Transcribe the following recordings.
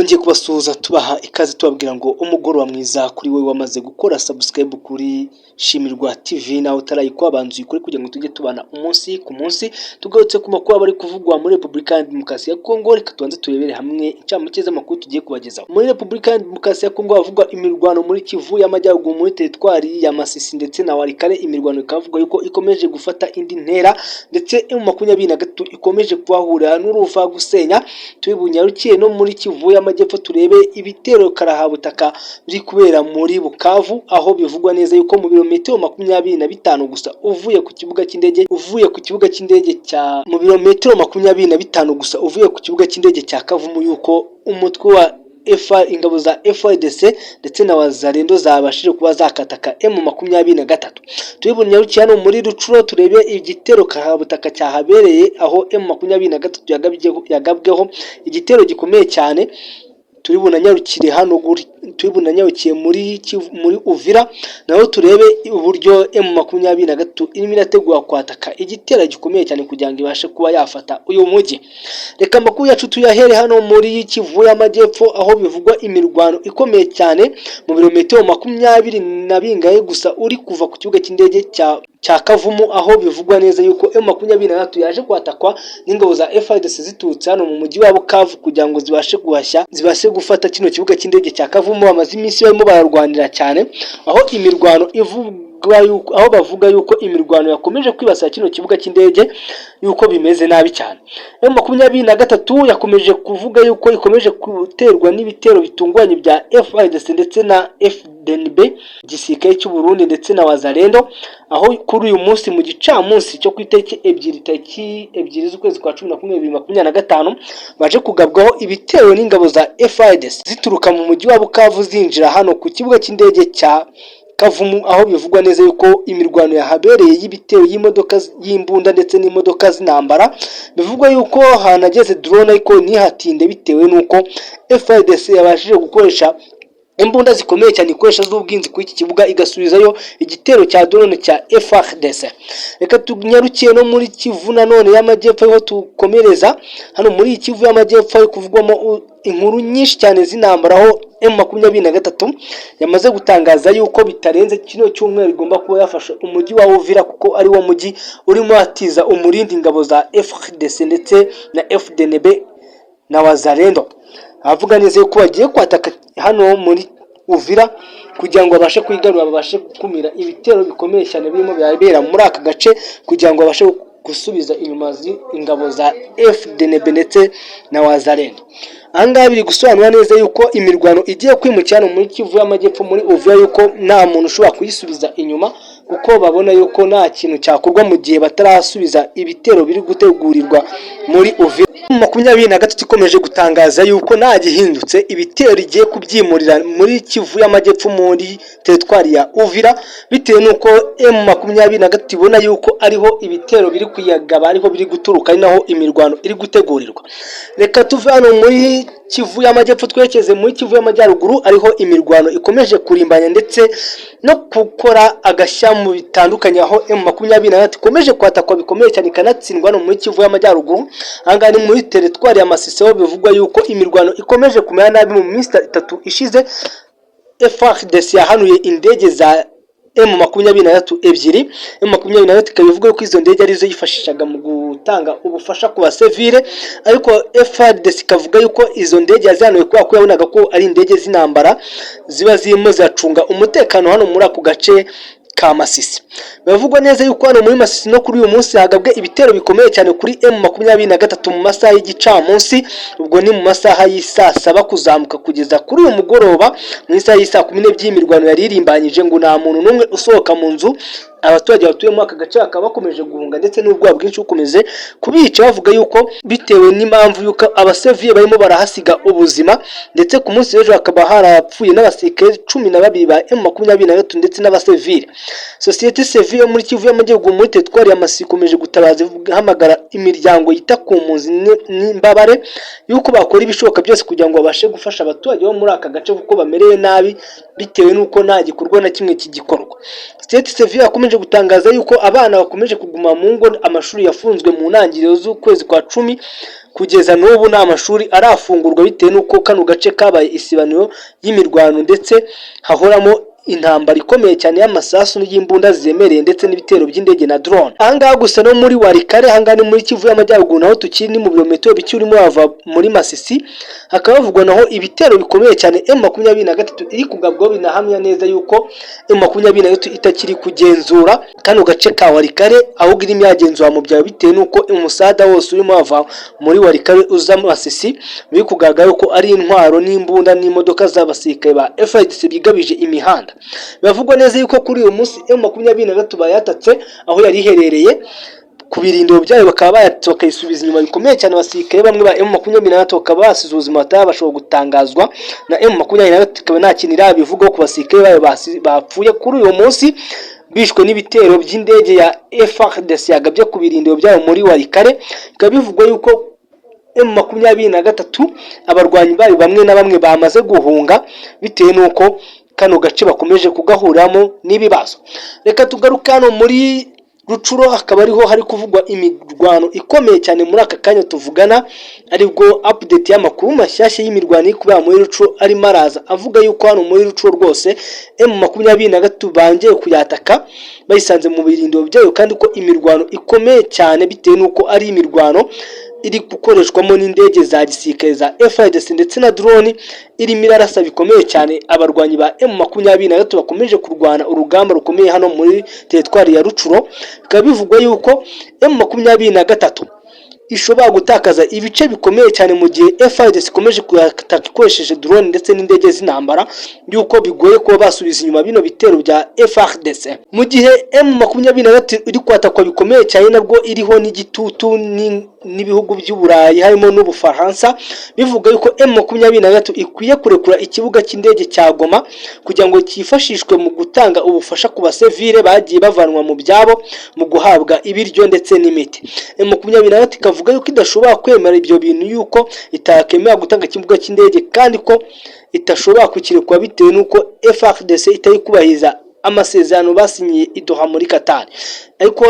twongeye kubasuhuza tubaha ikaze tubabwira ngo umugoroba mwiza kuri we wamaze gukora subscribe kuri Shimirwa TV nawe utarayikwa banzu ikuri kugira ngo tujye tubana umunsi ku munsi tugarutse ku makuru bari kuvugwa muri Republika ya Demokarasi ya Kongo. Reka tubanze turebere hamwe incamake z'amakuru tugiye kubagezaho. Muri Republika ya Demokarasi ya Kongo havugwa imirwano muri Kivu y'Amajyaruguru muri teritwari ya Masisi ndetse na Walikale. Imirwano ikavuga yuko ikomeje gufata indi ntera ndetse M23 ikomeje kubahurira n'uruva gusenya. Tubunyarukiye no muri Kivu y'Amajyepfo turebe ibitero karahabutaka biri kubera muri Bukavu, aho bivugwa neza yuko mu birometero 25 gusa uvuye ku kibuga cy'indege cya mu birometero 25 gusa uvuye ku kibuga cy'indege cya Kavumu yuko umutwe wa ingabo za FARDC ndetse na wazalendo zabashije kuba zakataka M23. Tubunyarukiye no muri Rucuro turebe igitero karahabutaka cyahabereye aho M23 yagabweho igitero gikomeye cyane. Turibunanyarukire hano turibunanyarukiye muri Uvira naho turebe uburyo M23 irimo irategura kwataka igitero gikomeye cyane kugira ngo ibashe kuba yafata uyu mujyi. Reka amakuru yacu tuyahere hano muri Kivu y'Amajyepfo aho bivugwa imirwano ikomeye cyane mu birometero 20 gusa uri kuva ku kibuga cy'indege cya Kavumu, aho bivugwa neza yuko M23 yaje kwatakwa n'ingabo za FARDC ziturutse hano mu mujyi wa Bukavu kugira ngo zibashe gufata kino kibuga cy'indege cya Kavumu. Bamaze iminsi barimo bararwanira cyane, aho imirwano aho bavuga yuko imirwano yakomeje kwibasira kino kibuga cy'indege yuko bimeze nabi cyane. M23 yakomeje kuvuga yuko ikomeje guterwa n'ibitero bitungwanye bya FARDC ndetse na FDNB gisirikare cy'u Burundi ndetse na wazalendo, aho kuri uyu munsi mu gicamunsi cyo ku itariki ebyiri z'ukwezi kwa 11 2025 baje kugabwaho ibitero n'ingabo za FARDC zituruka mu mujyi wa Bukavu zinjira hano ku kibuga cy'indege cya Kavumu, aho bivugwa neza yuko imirwano yahabereye y'ibitero y'imodoka y'imbunda ndetse n'imodoka z'intambara. Bivugwa yuko hanageze drone ariko ntihatinde bitewe nuko FARDC yabashije gukoresha imbunda zikomeye cyane ikoresha z'ubwinzi kuri iki kibuga igasubizayo igitero cya drone cya FARDC. Reka tunyarukiye no muri Kivu nanone y'Amajyepfo aho tukomereza hano muri Kivu y'Amajyepfo ari kuvugwamo inkuru nyinshi cyane z'intambara, aho M23 yamaze gutangaza yuko bitarenze kino cyumweru igomba kuba yafashe umujyi wa Uvira kuko ari wo mujyi urimo atiza umurindi ingabo za FARDC ndetse na FDNB na wazalendo. Avuga neza yuko bagiye kwataka hano muri Uvira kugira ngo babashe kwigarura, babashe gukumira ibitero bikomeye cyane birimo byabera muri aka gace kugira ngo babashe gusubiza inyuma ingabo za FDNB ndetse na wazalendo. Ahangaha biri gusobanura neza yuko imirwano igiye kwimukira muri Kivu y'Amajyepfo muri Uvira yuko nta muntu ushobora kuyisubiza inyuma kuko babona yuko nta kintu cyakorwa mu gihe batarasubiza ibitero biri gutegurirwa muri Uvira. 23 ikomeje gutangaza yuko nta gihindutse ibitero igiye kubyimurira muri Kivu y'Amajyepfo muri teritwari ya Uvira bitewe nuko M23 ibona yuko ariho ibitero biri kuyagaba, ariho biri guturuka, ari naho imirwano iri gutegurirwa. Reka tuve hano muri Kivu y'Amajyepfo twerekeze muri Kivu y'Amajyaruguru ariho imirwano ikomeje kurimbanya ndetse no gukora agashya mu bitandukanye, aho M23 ikomeje kwatakwa bikomeye cyane ikanatsindwa no muri Kivu y'Amajyaruguru. Ahangaha ni muri teritwari ya Masisi aho bivugwa yuko imirwano ikomeje kumera nabi mu minsi 3 ishize. FARDC yahanuye indege za M23 ebyiri. M23 ikabivuga yuko izo ndege arizo yifashishaga mu gutanga ubufasha ku basivile, ariko FARDC ikavuga yuko izo ndege yazanuye kwa ko yabonaga ko ari indege z'intambara ziba zirimo zacunga umutekano hano muri ako gace ka Masisi. Bavugwa neza yuko hano muri Masisi no kuri uyu munsi hagabwe ibitero bikomeye cyane kuri M23 mu masaha y'igicamunsi, ubwo ni mu masaha y'isa 7 kuzamuka kugeza kuri uyu mugoroba mu isaha y'isa 12 by'imirwano yari irimbanyije ngo nta muntu numwe usohoka mu nzu. Abaturage batuye muri aka gace akaba bakomeje guhunga ndetse n'ubwoba bwinshi bukomeze kubica, bavuga yuko bitewe n'impamvu yuko abasivile barimo barahasiga ubuzima ndetse ku munsi w'ejo hakaba harapfuye n'abasirikare 12 ba M23 ndetse n'abasivile. Societe civile muri Kivu y'Amajyaruguru muri teritwari ya Masisi ikomeje gutabaza hamagara imiryango yita ku mpunzi n'imbabare yuko bakora ibishoboka byose kugira ngo babashe gufasha abaturage bo muri aka gace kuko bamerewe nabi bitewe nuko nta gikorwa na kimwe kigikorwa. Societe civile yakomeje gutangaza yuko abana bakomeje kuguma mu ngo, amashuri yafunzwe mu ntangiriro z'ukwezi kwa 10 kugeza n'ubu nta mashuri arafungurwa bitewe n'uko kano gace kabaye isibaniro y'imirwano ndetse hahoramo intambara ikomeye cyane y'amasasu n'imbunda ziremereye ndetse n'ibitero by'indege na drone. Ahangaha gusa no muri Warikare, ahangaha ni muri Kivu y'Amajyaruguru, naho tukiri ni mu birometero bike urimo wava muri Masisi, hakaba havugwa naho ibitero bikomeye cyane M23 iri kugabwaho, binahamya neza yuko M23 itakiri kugenzura kano gace ka Warikare, ahubwo irimo yagenzura mu byaro bitewe n'uko umusada wose urimo wava muri Warikare uza Masisi biri kugaragara ko ari intwaro n'imbunda n'imodoka z'abasirikare ba FARDC bigabije imihanda. Bavugwa neza yuko kuri uyu munsi M23 bayatatse aho yari iherereye ku birindiro byayo, bakaba bayatse bakayisubiza inyuma bikomeye cyane. Abasirikare bamwe ba M23 bakaba basize ubuzima batabashobora gutangazwa na M23, ikaba nta kintu irabivugaho ku basirikare bayo bapfuye kuri uyu munsi bishwe n'ibitero by'indege ya FARDC yagabye ku birindiro byayo muri Warikare. Bikaba bivugwa yuko M23 abarwanyi bayo bamwe na bamwe bamaze guhunga bitewe n'uko kano gace bakomeje kugahuramo n'ibibazo. Reka tugaruka hano muri Rucuro, akaba ariho hari kuvugwa imirwano ikomeye cyane muri aka kanya tuvugana, aribwo update y'amakuru mashyashya y'imirwano iri kubera muri Rucuro ari maraza avuga yuko hano muri Rucuro rwose M23 bangiye kuyataka bayisanze mu birindiro byayo, kandi ko imirwano ikomeye cyane bitewe n'uko ari imirwano iri gukoreshwamo n'indege za gisirikare za FARDC ndetse na drone irimo irarasa bikomeye cyane. Abarwanyi ba M23 bakomeje kurwana urugamba rukomeye hano muri teritwari ya Rucuro. Bikaba bivugwa yuko M23 ishobora gutakaza ibice bikomeye cyane mu gihe FARDC ikomeje kuyataka ikoresheje drone ndetse n'indege z'intambara, yuko bigoye kuba basubiza inyuma bino bitero bya FARDC. Mu gihe M23 iri kwatakwa bikomeye cyane, nabwo iriho n'igitutu n'ibihugu by'Uburayi harimo n'Ubufaransa, bivuga yuko M23 ikwiye kurekura ikibuga cy'indege cya Goma kugira ngo cyifashishwe mu gutanga ubufasha ku basivile bagiye bavanwa mu byabo mu guhabwa ibiryo ndetse n'imiti. M23 ikavuga yuko idashobora kwemera ibyo bintu, yuko itakemera gutanga ikibuga cy'indege, kandi ko itashobora kukirekura bitewe n'uko FARDC itari kubahiriza amasezerano basinyiye i Doha muri Qatar. Ariko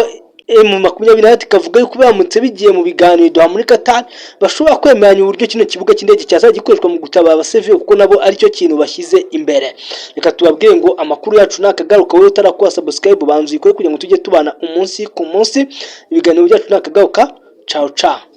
M23 ikavuga yuko baramutse bigiye mu biganiro i Doha muri Qatar bashobora kwemeranya uburyo kino kibuga cy'indege cyazajya gikoreshwa mu gutabara abasivile, kuko nabo ari cyo kintu bashyize imbere. Reka tubabwire ngo amakuru yacu nakagaruka, wowe utarakora subscribe banzu ikore kugira ngo tujye tubana umunsi ku munsi. Ibiganiro byacu nakagaruka. Ciao ciao.